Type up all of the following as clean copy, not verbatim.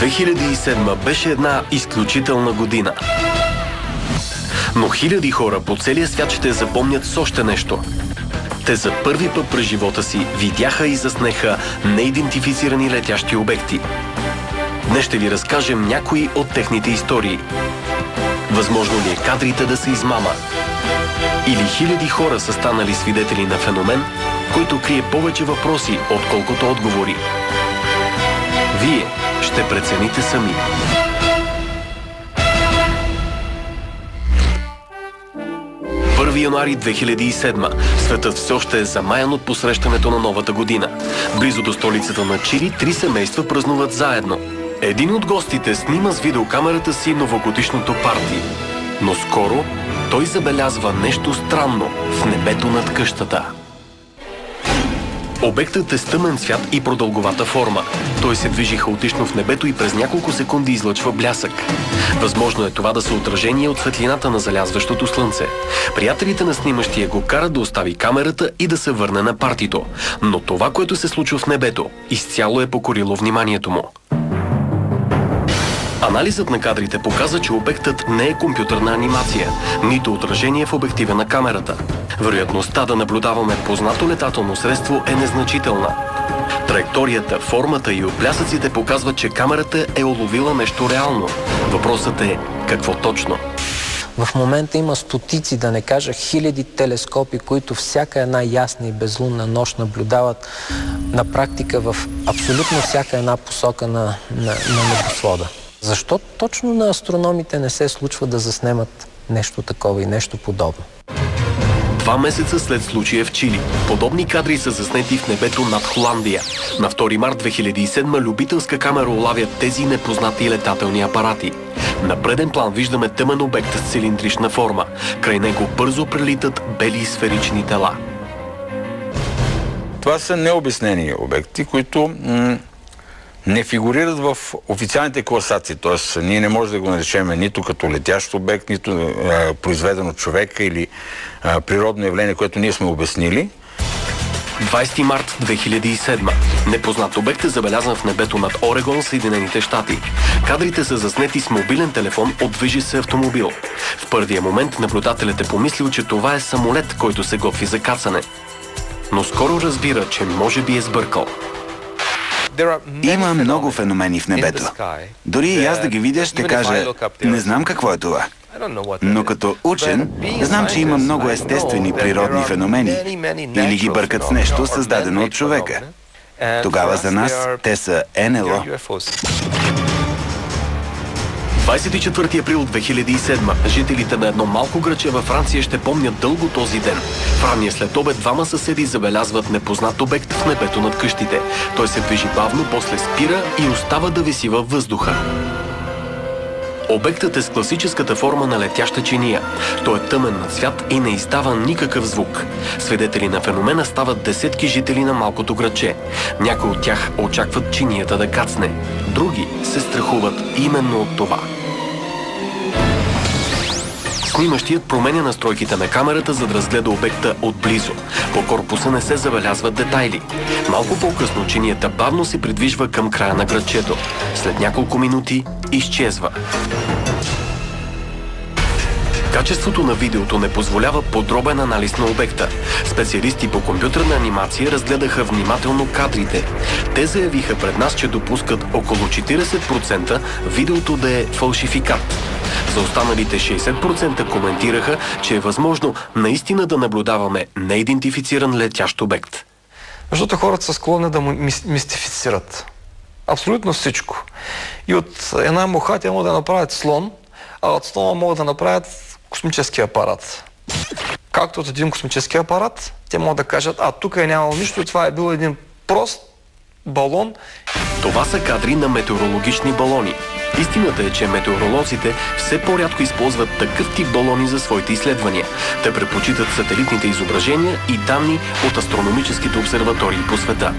2007 беше една изключителна година. Но хиляди хора по целия свят ще запомнят с още нещо. Те за първи път през живота си видяха и заснеха неидентифицирани летящи обекти. Днес ще ви разкажем някои от техните истории. Възможно ли е кадрите да са измама? Или хиляди хора са станали свидетели на феномен, който крие повече въпроси, отколкото отговори? Вие ще прецените сами. 1 януари 2007. Светът все още е замаян от посрещането на новата година. Близо до столицата на Чили 3 семейства празнуват заедно. Един от гостите снима с видеокамерата си новогодишното парти. Но скоро той забелязва нещо странно в небето над къщата. Обектът е с тъмен цвят и продълговата форма. Той се движи хаотично в небето и през няколко секунди излъчва блясък. Възможно е това да са отражение от светлината на залязващото слънце. Приятелите на снимащия го карат да остави камерата и да се върне на партито. Но това, което се случва в небето, изцяло е покорило вниманието му. Анализът на кадрите показва, че обектът не е компютърна анимация, нито отражение в обектива на камерата. Вероятността да наблюдаваме познато летателно средство е незначителна. Траекторията, формата и отблясъците показват, че камерата е уловила нещо реално. Въпросът е какво точно? В момента има стотици, да не кажа хиляди телескопи, които всяка една ясна и безлунна нощ наблюдават на практика в абсолютно всяка една посока на небосвода. Защо точно на астрономите не се случва да заснемат нещо такова и нещо подобно? 2 месеца след случая в Чили, подобни кадри са заснети в небето над Холандия. На 2 март 2007 любителска камера улавя тези непознати летателни апарати. На преден план виждаме тъмен обект с цилиндрична форма. Край него бързо прелитат бели сферични тела. Това са необяснени обекти, които не фигурират в официалните класации. Т.е. ние не можем да го наречем нито като летящ обект, нито произведен от човека или природно явление, което ние сме обяснили. 20 март 2007. Непознат обект е забелязан в небето над Орегон, Съединените щати. Кадрите са заснети с мобилен телефон от движи се автомобил. В първия момент наблюдателят е помислил, че това е самолет, който се готви за кацане. Но скоро разбира, че може би е сбъркал. Има много феномени в небето. Дори и аз да ги видя, ще кажа, не знам какво е това. Но като учен, знам, че има много естествени природни феномени или ги бъркат с нещо, създадено от човека. Тогава за нас те са НЛО. 24 април 2007. Жителите на едно малко граче във Франция ще помнят дълго този ден. В ранния следобед 2 съседи забелязват непознат обект в небето над къщите. Той се движи бавно, после спира и остава да виси във въздуха. Обектът е с класическата форма на летяща чиния. Той е тъмен на цвят и не издава никакъв звук. Свидетели на феномена стават десетки жители на малкото градче. Някои от тях очакват чинията да кацне. Други се страхуват именно от това. Снимащият променя настройките на камерата, за да разгледа обекта отблизо. По корпуса не се забелязват детайли. Малко по-късно чинията бавно се придвижва към края на градчето. След няколко минути изчезва. Качеството на видеото не позволява подробен анализ на обекта. Специалисти по компютърна анимация разгледаха внимателно кадрите. Те заявиха пред нас, че допускат около 40% видеото да е фалшификат. За останалите 60% коментираха, че е възможно наистина да наблюдаваме неидентифициран летящ обект. Защото хората са склонни да му мистифицират. Абсолютно всичко. И от една муха те могат да направят слон, а от слона могат да направят космически апарат. Както от един космически апарат, те могат да кажат, тук е нямало нищо, това е бил един прост балон. Това са кадри на метеорологични балони. Истината е, че метеоролозите все по-рядко използват такъв тип балони за своите изследвания. Те предпочитат сателитните изображения и данни от астрономическите обсерватории по света.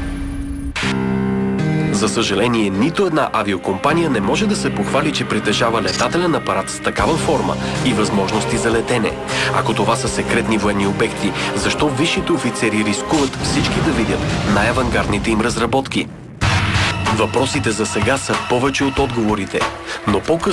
За съжаление, нито една авиокомпания не може да се похвали, че притежава летателен апарат с такава форма и възможности за летене. Ако това са секретни военни обекти, защо висшите офицери рискуват всички да видят най-авангардните им разработки? Въпросите за сега са повече от отговорите, но по-късно